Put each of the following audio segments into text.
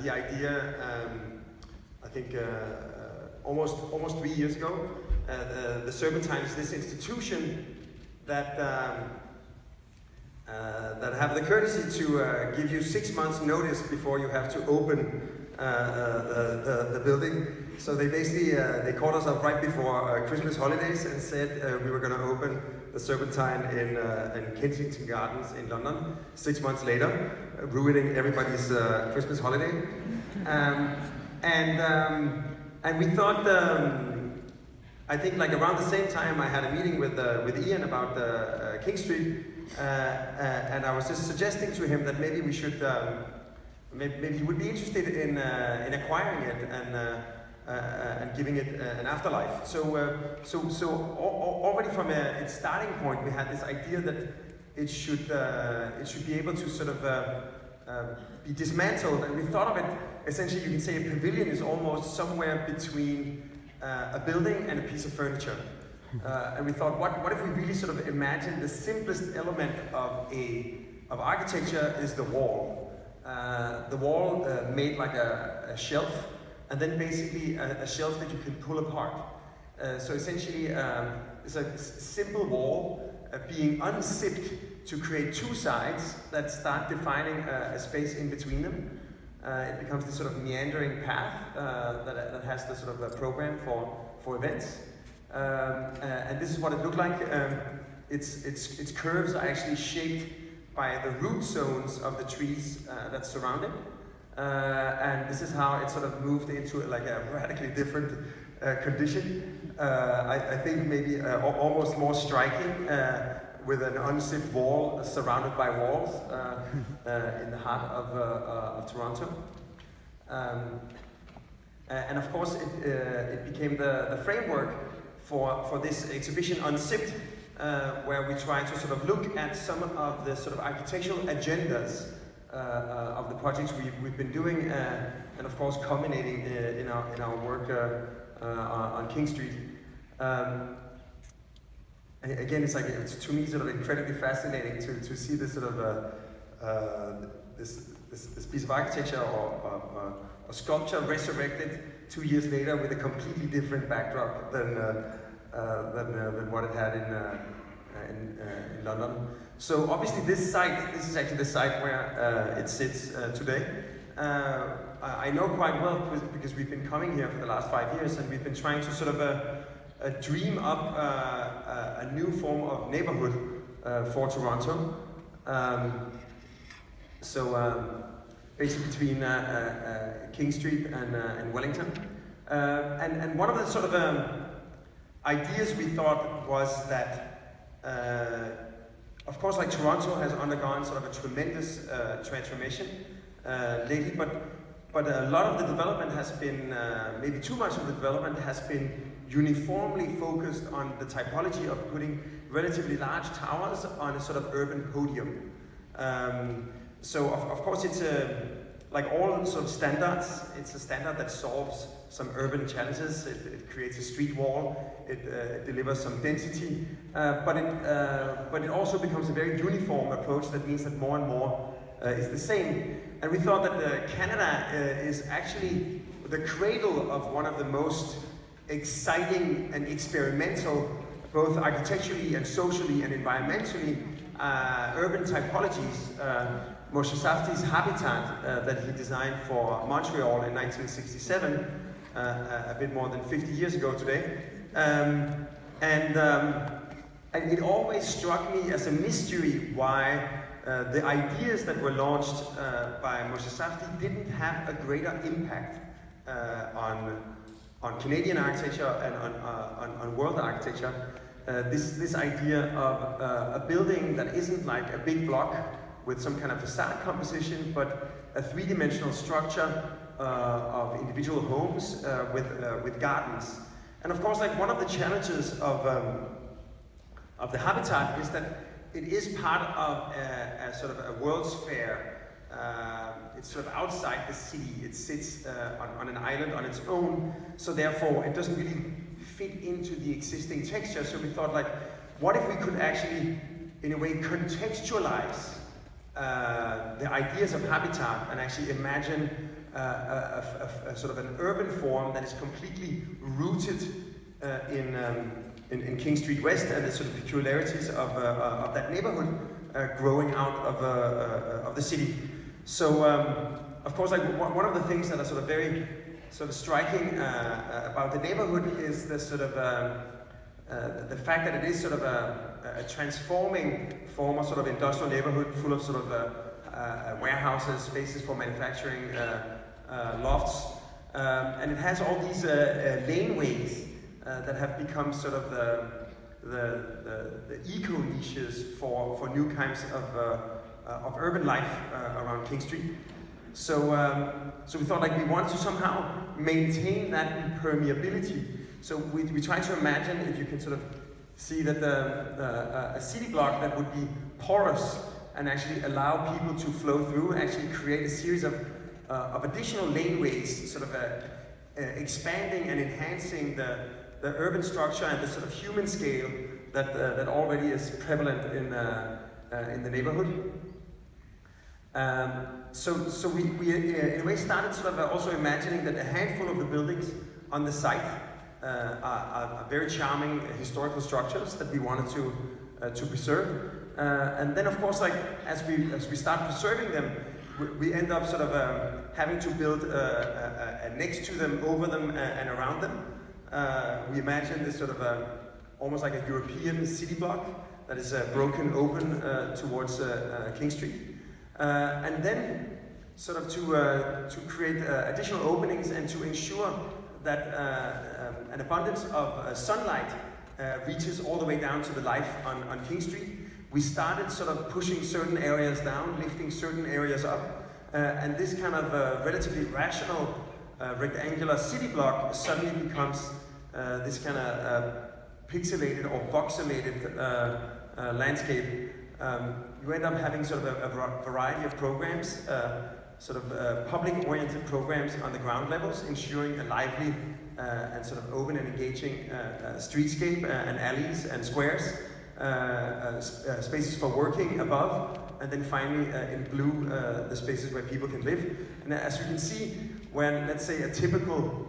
the idea, I think almost 3 years ago. The Serpentine is this institution that that have the courtesy to give you 6 months notice before you have to open the building. So they basically they called us up right before Christmas holidays and said we were going to open the Serpentine in Kensington Gardens in London 6 months later, ruining everybody's Christmas holiday. And we thought, I think like around the same time I had a meeting with Ian about King Street, and I was just suggesting to him that maybe we should, maybe he would be interested in acquiring it and giving it an afterlife. So already from its starting point, we had this idea that it should be able to sort of be dismantled, and we thought of it essentially. You can say a pavilion is almost somewhere between a building and a piece of furniture. And we thought, what if we really sort of imagine the simplest element of architecture is the wall. The wall made like a shelf, and then basically a shelf that you can pull apart. So essentially, it's a simple wall being unzipped to create two sides that start defining a space in between them. It becomes this sort of meandering path that has the sort of a program for events. And this is what it looked like. Its curves are actually shaped by the root zones of the trees that surround it. And this is how it sort of moved into like a radically different condition. I think maybe almost more striking, with an unzipped wall surrounded by walls in the heart of Toronto. And of course it became the framework for this exhibition Unzipped, where we try to sort of look at some of the sort of architectural agendas of the projects we've been doing, and of course culminating in our work on King Street. Again, it's to me sort of incredibly fascinating to see this sort of this piece of architecture or sculpture resurrected 2 years later with a completely different backdrop than what it had in London. So obviously this is actually the site where it sits today. I know quite well because we've been coming here for the last 5 years, and we've been trying to sort of dream up a new form of neighborhood for Toronto. Basically between King Street and Wellington. And one of the sort of ideas we thought was that, of course, like Toronto has undergone sort of a tremendous transformation lately, but a lot of the development has been, maybe too much of the development has been uniformly focused on the typology of putting relatively large towers on a sort of urban podium. So of course it's like all sort of standards, it's a standard that solves some urban challenges. It creates a street wall, it delivers some density, but it also becomes a very uniform approach that means that more and more is the same. And we thought that Canada is actually the cradle of one of the most exciting and experimental, both architecturally and socially and environmentally, urban typologies. Moshe Safdie's habitat that he designed for Montreal in 1967, a bit more than 50 years ago today. And it always struck me as a mystery why the ideas that were launched by Moshe Safdie didn't have a greater impact on Canadian architecture and on world architecture. This idea of a building that isn't like a big block with some kind of facade composition, but a three-dimensional structure of individual homes with gardens. And of course, like one of the challenges of the habitat is that it is part of a sort of a World's Fair. It's sort of outside the city. It sits on an island on its own, so therefore it doesn't really fit into the existing texture. So we thought, like, what if we could actually, in a way, contextualize the ideas of habitat and actually imagine a sort of an urban form that is completely rooted in King Street West and the sort of peculiarities of that neighborhood growing out of the city. So, of course, like one of the things that are sort of very sort of striking about the neighborhood is the sort of the fact that it is sort of a transforming form of sort of industrial neighborhood full of sort of warehouses, spaces for manufacturing, lofts, and it has all these laneways that have become sort of the eco niches for new kinds of urban life around King Street. So, so we thought like we wanted to somehow maintain that impermeability. So we tried to imagine if you can sort of see that a city block that would be porous and actually allow people to flow through, actually create a series of additional laneways, sort of expanding and enhancing the urban structure and the sort of human scale that already is prevalent in the neighborhood. So we in a way started sort of also imagining that a handful of the buildings on the site are very charming historical structures that we wanted to preserve. And then of course, like as we start preserving them, we end up sort of having to build next to them, over them, and around them. We imagine this sort of almost like a European city block that is broken open towards King Street. And then sort of to create additional openings and to ensure that an abundance of sunlight reaches all the way down to the life on King Street. We started sort of pushing certain areas down, lifting certain areas up, and this kind of relatively rational rectangular city block suddenly becomes this kind of pixelated or voxelated landscape. You end up having sort of a variety of programs, sort of public-oriented programs on the ground levels, ensuring a lively and sort of open and engaging streetscape and alleys and squares, spaces for working above, and then finally in blue the spaces where people can live. And as you can see, when let's say a typical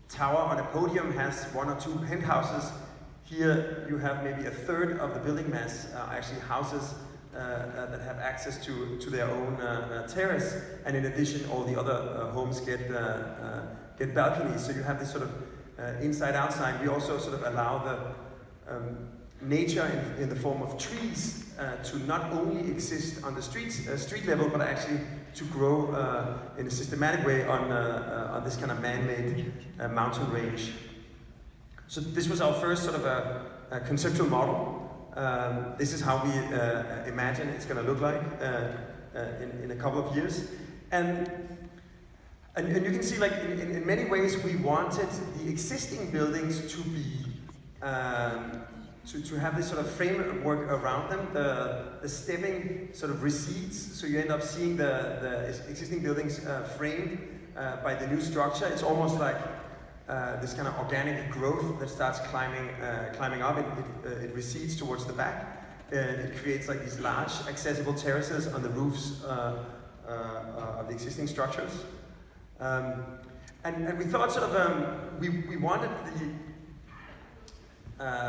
tower on a podium has 1 or 2 penthouses, here you have maybe a third of the building mass actually houses that have access to their own terrace, and in addition all the other homes get balconies. So you have this sort of inside-outside. We also sort of allow the nature in the form of trees to not only exist on the street level, but actually to grow in a systematic way on this kind of man-made mountain range. So this was our first sort of a conceptual model. This is how we imagine it's going to look like in a couple of years. And you can see, like, in many ways, we wanted the existing buildings to be to have this sort of framework around them. The stepping sort of recedes, so you end up seeing the existing buildings framed by the new structure. It's almost like this kind of organic growth that starts climbing up. It recedes towards the back. It creates like these large accessible terraces on the roofs of the existing structures. And we thought sort of we wanted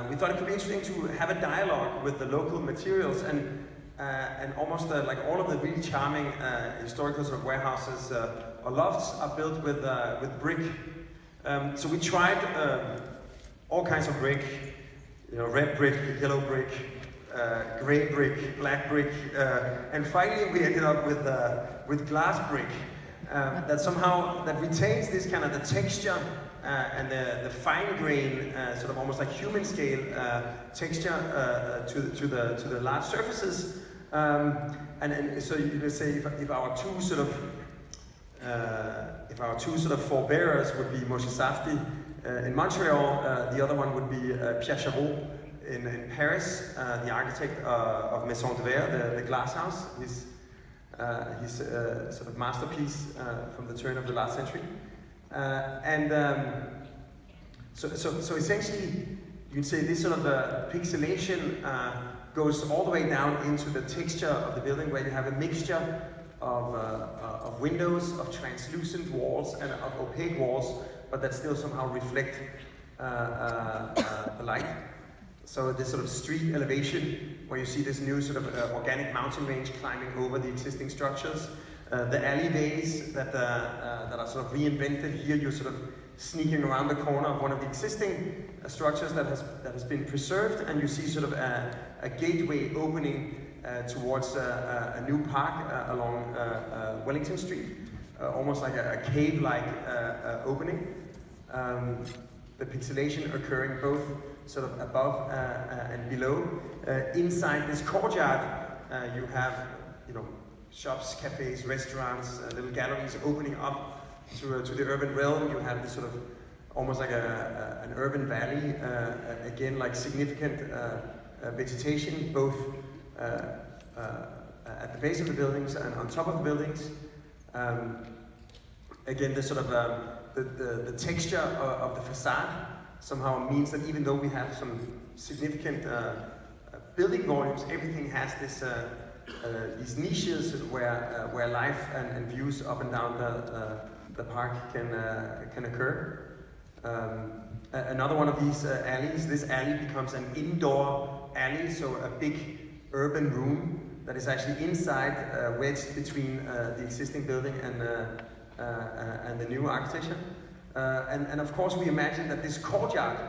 we thought it could be interesting to have a dialogue with the local materials and almost like all of the really charming historical sort of warehouses or lofts are built with brick. So we tried all kinds of brick, you know, red brick, yellow brick, gray brick, black brick, and finally we ended up with glass brick that somehow retains this kind of the texture and the fine grain, sort of almost like human scale texture to the large surfaces. And so you could say if our two sort of forebearers would be Moshe Safdie in Montreal, the other one would be Pierre Chavot in Paris, the architect of Maison de Verre, the glass house. His sort of masterpiece from the turn of the last century. So essentially, you can say this sort of pixelation goes all the way down into the texture of the building, where you have a mixture of windows, of translucent walls, and of opaque walls, but that still somehow reflect the light. So this sort of street elevation, where you see this new sort of organic mountain range climbing over the existing structures. The alleyways that are sort of reinvented. Here you're sort of sneaking around the corner of one of the existing structures that has been preserved, and you see sort of a gateway opening towards a new park along Wellington Street, almost like a cave-like opening. The pixelation occurring both sort of above and below. Inside this courtyard, you have, shops, cafes, restaurants, little galleries opening up to the urban realm. You have this sort of almost like an urban valley, again like significant vegetation, both at the base of the buildings and on top of the buildings. Again, the sort of the texture of the facade somehow means that even though we have some significant building volumes, everything has this these niches where life and views up and down the park can occur. Another one of these alleys, this alley becomes an indoor alley, so a big urban room that is actually inside, wedged between the existing building and the new architecture. And of course we imagine that this courtyard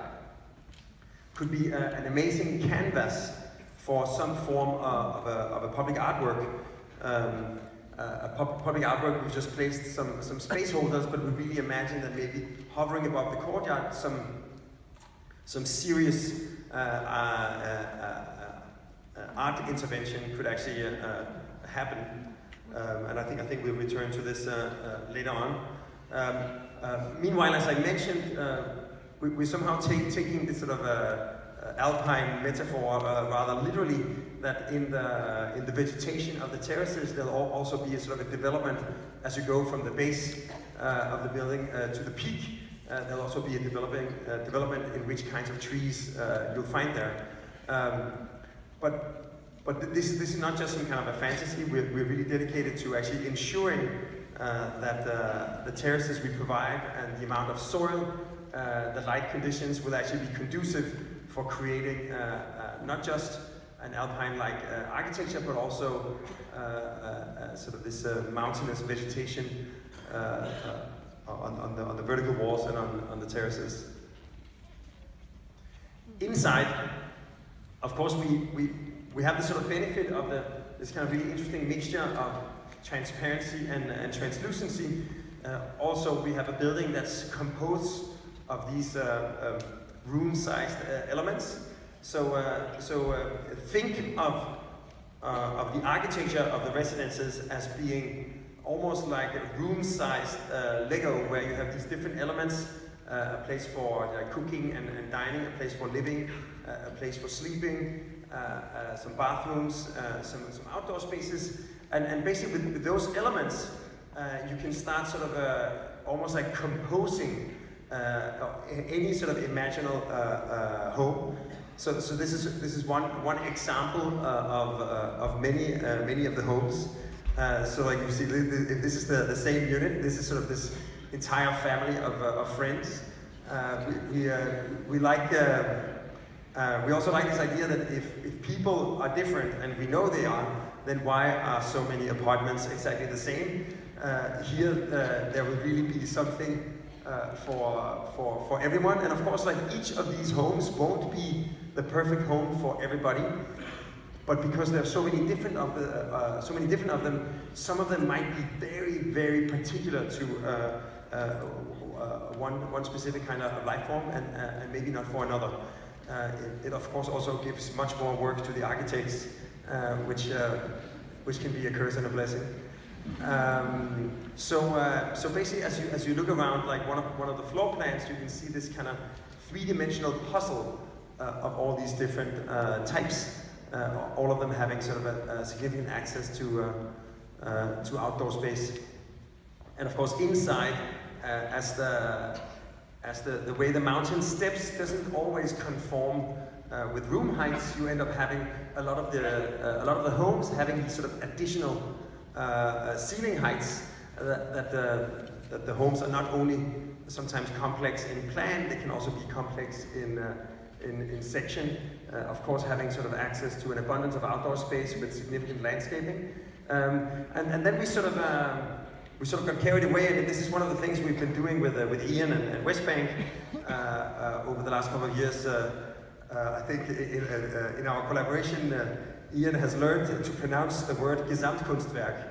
could be an amazing canvas for some form of a public artwork. Public artwork, we've just placed some space holders, but we really imagine that maybe hovering above the courtyard, some serious art intervention could actually happen. And I think we'll return to this later on. Meanwhile, as I mentioned, we're somehow taking this sort of alpine metaphor rather literally, that in the vegetation of the terraces there'll also be a sort of a development as you go from the base of the building to the peak. There'll also be a development in which kinds of trees you'll find there. But this is not just some kind of a fantasy. We're really dedicated to actually ensuring that the terraces we provide and the amount of soil, the light conditions will actually be conducive for creating not just an alpine-like architecture, but also sort of this mountainous vegetation on the vertical walls and on the terraces. Inside, of course, we have the sort of benefit of this kind of really interesting mixture of transparency and translucency. Also, we have a building that's composed of these room-sized elements. So think of the architecture of the residences as being almost like a room-sized Lego, where you have these different elements, a place for cooking and dining, a place for living, a place for sleeping, some bathrooms, some outdoor spaces, and basically with those elements, you can start sort of almost like composing any sort of imaginal home. So this is one example of many of the homes. So like you see, if this is the same unit, this is sort of this entire family of friends. We also like this idea that if people are different, and we know they are, then why are so many apartments exactly the same? Here there will really be something for everyone, and of course, like each of these homes won't be the perfect home for everybody. But because there are so many different of them, some of them might be very, very particular to one specific kind of life form, and maybe not for another. It of course also gives much more work to the architects, which can be a curse and a blessing. So basically, as you look around, like one of the floor plans, you can see this kind of three-dimensional puzzle of all these different types. All of them having sort of a significant access to outdoor space, and of course inside, as the way the mountain steps doesn't always conform with room heights, you end up having a lot of the homes having these sort of additional ceiling heights that the homes are not only sometimes complex in plan, they can also be complex in section. Of course, having sort of access to an abundance of outdoor space with significant landscaping. And then we sort of got carried away, and this is one of the things we've been doing with Ian and Westbank over the last couple of years. I think in our collaboration, Ian has learned to pronounce the word Gesamtkunstwerk,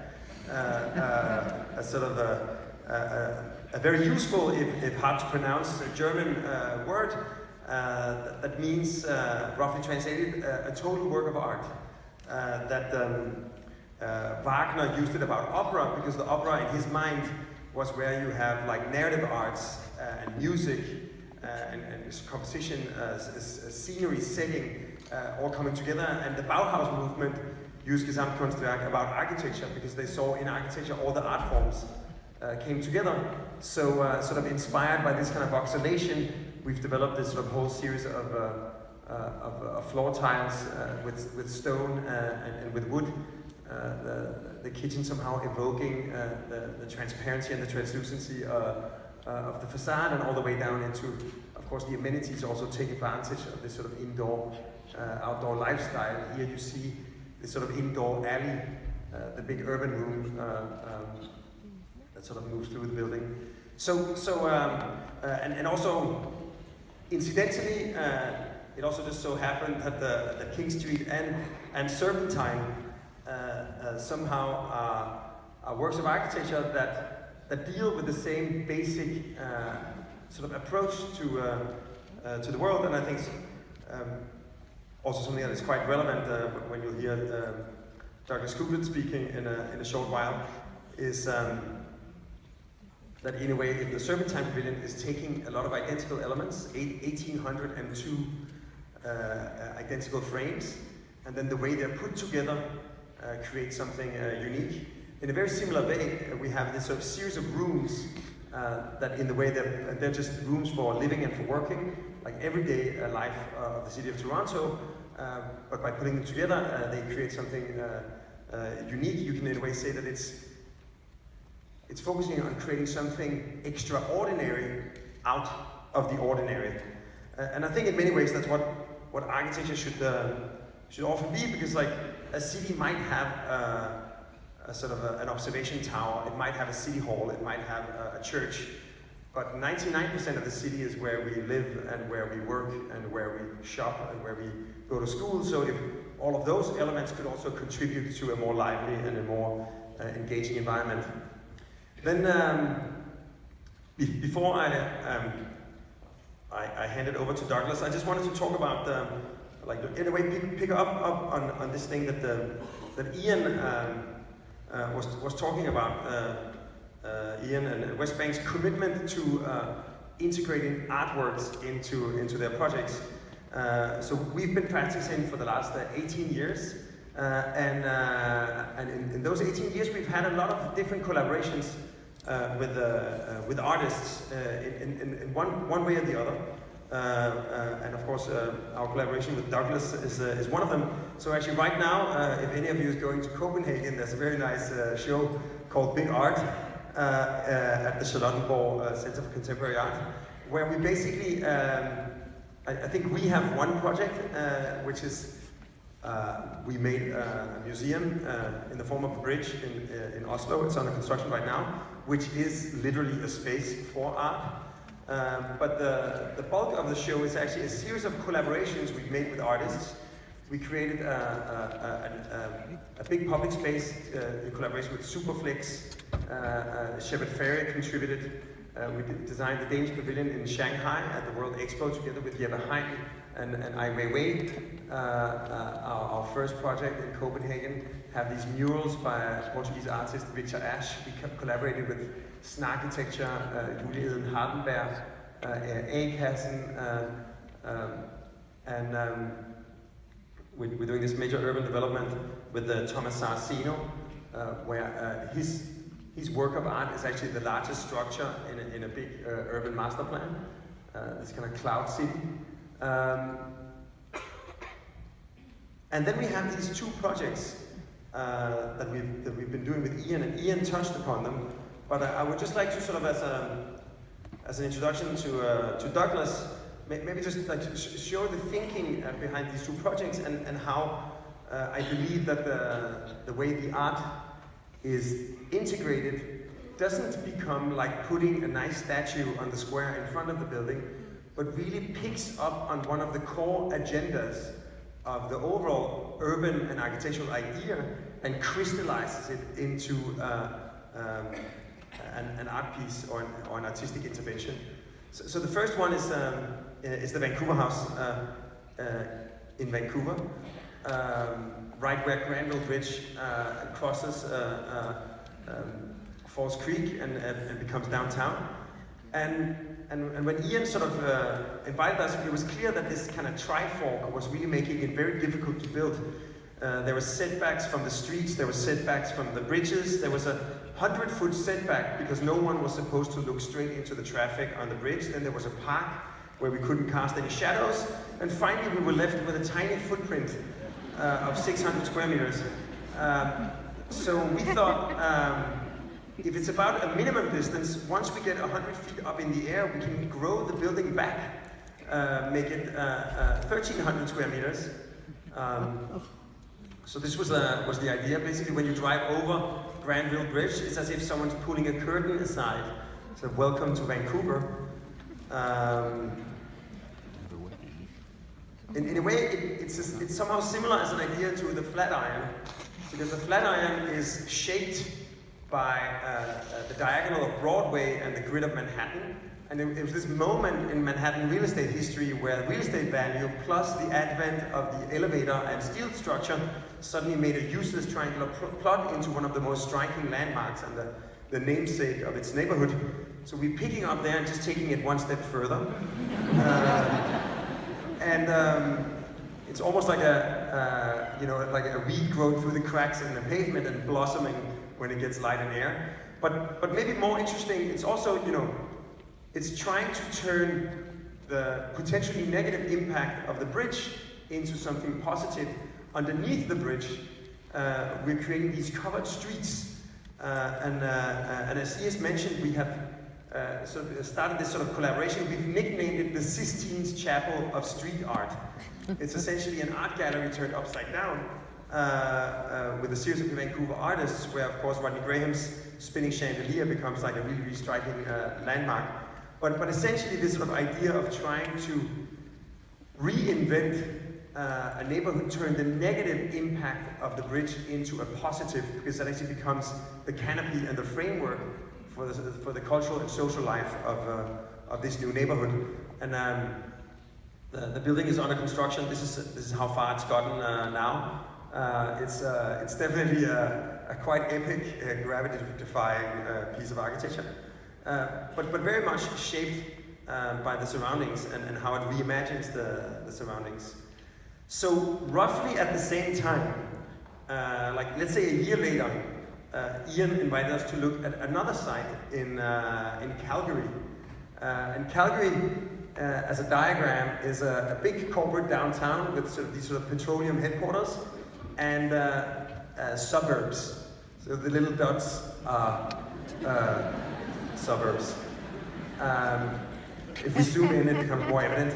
a sort of a very useful, if hard to pronounce, German word that means, roughly translated, a total work of art. Wagner used it about opera because the opera in his mind was where you have like narrative arts and music and composition, scenery, setting, all coming together. And the Bauhaus movement used Gesamtkunstwerk about architecture because they saw in architecture all the art forms came together. So sort of inspired by this kind of oscillation, we've developed this sort of whole series of floor tiles with stone and with wood. The kitchen somehow evoking the transparency and the translucency of the facade, and all the way down into, of course, the amenities also take advantage of this sort of indoor, outdoor lifestyle. Here you see this sort of indoor alley, the big urban room that sort of moves through the building. And also, incidentally, it also just so happened that King Street and Serpentine somehow are works of architecture that deal with the same basic sort of approach to the world, and I think also something that is quite relevant when you'll hear Douglas Coupland speaking in a short while is that in a way, if the Serpentine Pavilion is taking a lot of identical elements, 1,802 identical frames, and then the way they're put together create something unique. In a very similar way, we have this sort of series of rooms that in the way they're just rooms for living and for working, like everyday life of the city of Toronto, but by putting them together, they create something unique. You can in a way say that it's focusing on creating something extraordinary out of the ordinary. And I think in many ways that's what architecture should often be, because like a city might have a sort of an observation tower, it might have a city hall, it might have a church, but 99% of the city is where we live and where we work and where we shop and where we go to school. So if all of those elements could also contribute to a more lively and a more engaging environment. Then before I hand it over to Douglas, I just wanted to talk about like in a way pick up on this thing that Ian was talking about. Ian and Westbank's commitment to integrating artworks into their projects. So we've been practicing for the last 18 years, and in those 18 years we've had a lot of different collaborations with artists in one way or the other. And of course, our collaboration with Douglas is one of them. So actually right now, if any of you is going to Copenhagen, there's a very nice show called Big Art at the Charlottenborg Center for Contemporary Art, where we basically, I think we have one project, which is we made a museum in the form of a bridge in Oslo. It's under construction right now, which is literally a space for art. But the bulk of the show is actually a series of collaborations we've made with artists. We created a big public space in collaboration with Superflex. Shepard Fairey contributed. We designed the Danish Pavilion in Shanghai at the World Expo together with Jeppe Hein and Ai Weiwei. Our first project in Copenhagen have these murals by Portuguese artist Victor Ash. We collaborated with Snarkitecture, Julie Eden Hardenberg, A-Kassen, and we're doing this major urban development with Thomas Saraceno, where his work of art is actually the largest structure in a big urban master plan, this kind of cloud city. And then we have these two projects that we've been doing with Ian, and Ian touched upon them. But I would just like to sort of, as an introduction to Douglas, maybe just like show the thinking behind these two projects, and how I believe that the way the art is integrated doesn't become like putting a nice statue on the square in front of the building, but really picks up on one of the core agendas of the overall urban and architectural idea and crystallizes it into an art piece or an artistic intervention. So the first one is the Vancouver House in Vancouver, right where Granville Bridge crosses Falls Creek and becomes downtown. And when Ian sort of invited us, it was clear that this kind of trifork was really making it very difficult to build. There were setbacks from the streets, there were setbacks from the bridges, there was a 100-foot setback because no one was supposed to look straight into the traffic on the bridge. Then there was a park where we couldn't cast any shadows. And finally we were left with a tiny footprint of 600 square meters. So we thought, if it's about a minimum distance, once we get 100 feet up in the air, we can grow the building back, make it 1,300 square meters. So this was the idea. Basically, when you drive over Granville Bridge, it's as if someone's pulling a curtain aside. So welcome to Vancouver. In a way, it's somehow similar as an idea to the Flatiron, because the Flatiron is shaped by the diagonal of Broadway and the grid of Manhattan. And it was this moment in Manhattan real estate history where real estate value plus the advent of the elevator and steel structure suddenly made a useless triangular plot into one of the most striking landmarks and the namesake of its neighborhood. So we're picking up there and just taking it one step further. It's almost like like a weed growing through the cracks in the pavement and blossoming when it gets light and air. But maybe more interesting, it's also, it's trying to turn the potentially negative impact of the bridge into something positive. Underneath the bridge, we're creating these covered streets. And as Ian mentioned, we have started this sort of collaboration. We've nicknamed it the Sistine Chapel of Street Art. It's essentially an art gallery turned upside down, with a series of Vancouver artists, where of course Rodney Graham's spinning chandelier becomes like a really, really striking landmark. But essentially this sort of idea of trying to reinvent a neighborhood, turn the negative impact of the bridge into a positive, because that actually becomes the canopy and the framework for the cultural and social life of this new neighborhood. And the building is under construction. This is how far it's gotten now. It's definitely a quite epic, gravity-defying piece of architecture, but very much shaped by the surroundings and how it reimagines the surroundings. So roughly at the same time, like let's say a year later, Ian invited us to look at another site in Calgary. And Calgary, as a diagram, is a big corporate downtown with these sort of petroleum headquarters and suburbs. So the little dots are suburbs. If we zoom in, it becomes more evident.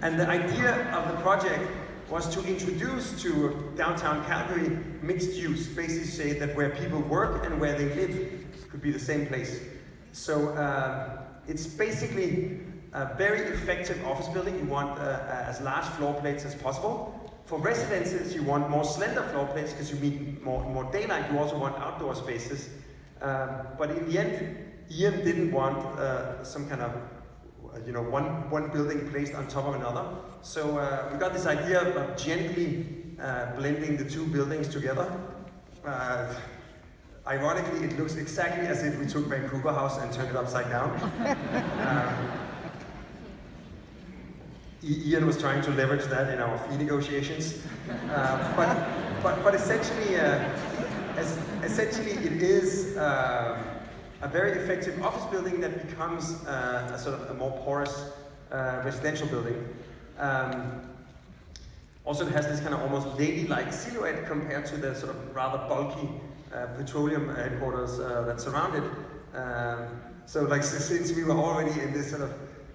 And the idea of the project was to introduce to downtown Calgary mixed use, basically say that where people work and where they live could be the same place. So it's basically a very effective office building. You want as large floor plates as possible. For residences, you want more slender floor plates because you need more daylight. You also want outdoor spaces. But in the end, Ian didn't want some kind of one building placed on top of another. So we got this idea of gently blending the two buildings together. Ironically, it looks exactly as if we took Vancouver House and turned it upside down. Ian was trying to leverage that in our fee negotiations. But essentially, it is a very effective office building that becomes a sort of a more porous residential building. Also, it has this kind of almost lady-like silhouette compared to the sort of rather bulky petroleum headquarters that surround it. So, like, since we were already in this sort of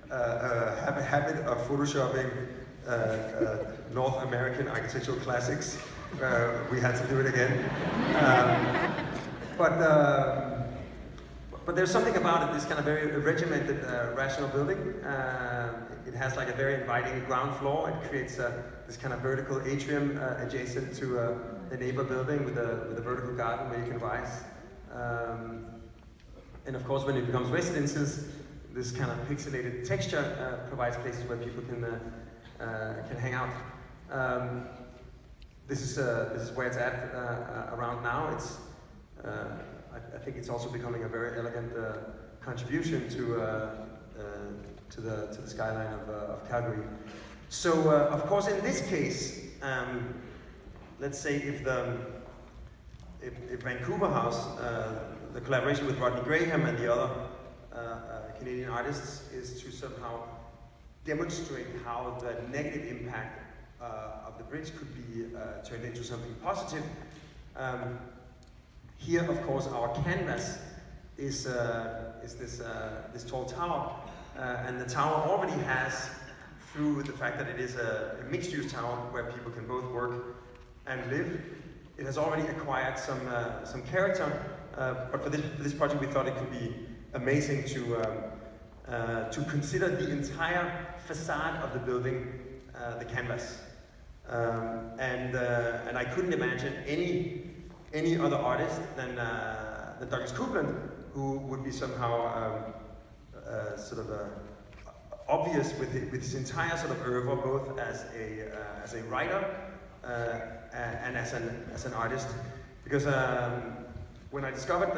habit of photoshopping North American architectural classics, we had to do it again. But there's something about it, this kind of very regimented, rational building. It has like a very inviting ground floor. It creates this kind of vertical atrium adjacent to the neighbor building with a vertical garden where you can rise. And of course, when it becomes residences, this kind of pixelated texture provides places where people can hang out. This is where it's at around now. It's I think it's also becoming a very elegant contribution to the skyline of Calgary. So of course, in this case, let's say if Vancouver House, the collaboration with Rodney Graham and the other Canadian artists is to somehow demonstrate how the negative impact of the bridge could be turned into something positive. Here, of course, our canvas is this tall tower, and the tower already has, through the fact that it is a mixed-use tower where people can both work and live, it has already acquired some character. But for this project, we thought it could be amazing to consider the entire facade of the building the canvas, and I couldn't imagine any other artist than Douglas Coupland, who would be somehow obvious with his entire sort of oeuvre, both as a writer and as an artist. Because when I discovered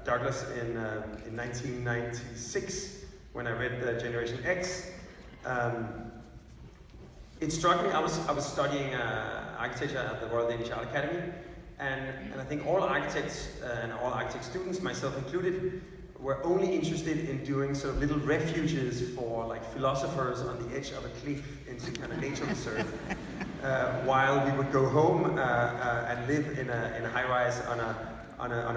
Douglas in 1996, when I read Generation X, it struck me. I was studying architecture at the Royal Danish Art Academy, and I think all architects and all architect students, myself included, were only interested in doing sort of little refuges for like philosophers on the edge of a cliff into kind of nature reserve, while we would go home and live in a high rise on a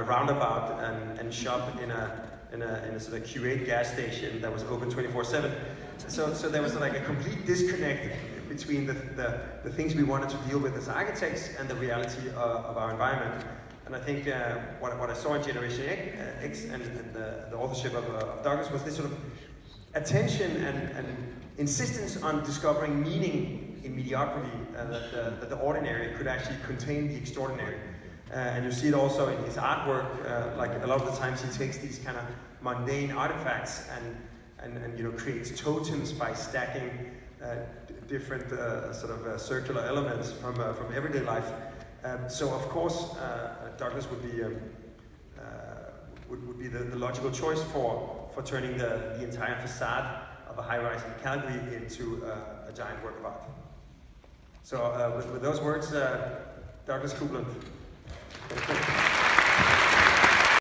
roundabout and shop in a sort of Q8 gas station that was open 24/7. So there was like a complete disconnect between the things we wanted to deal with as architects and the reality of our environment. And I think what I saw in Generation X and the authorship of Douglas was this sort of attention and insistence on discovering meaning in mediocrity, that the ordinary could actually contain the extraordinary. And you see it also in his artwork. Like a lot of the times he takes these kind of mundane artifacts and creates totems by stacking different circular elements from everyday life. So of course Douglas would be the logical choice for turning the entire facade of a high-rise in Calgary into a giant work of art. So with those words, Douglas Coupland.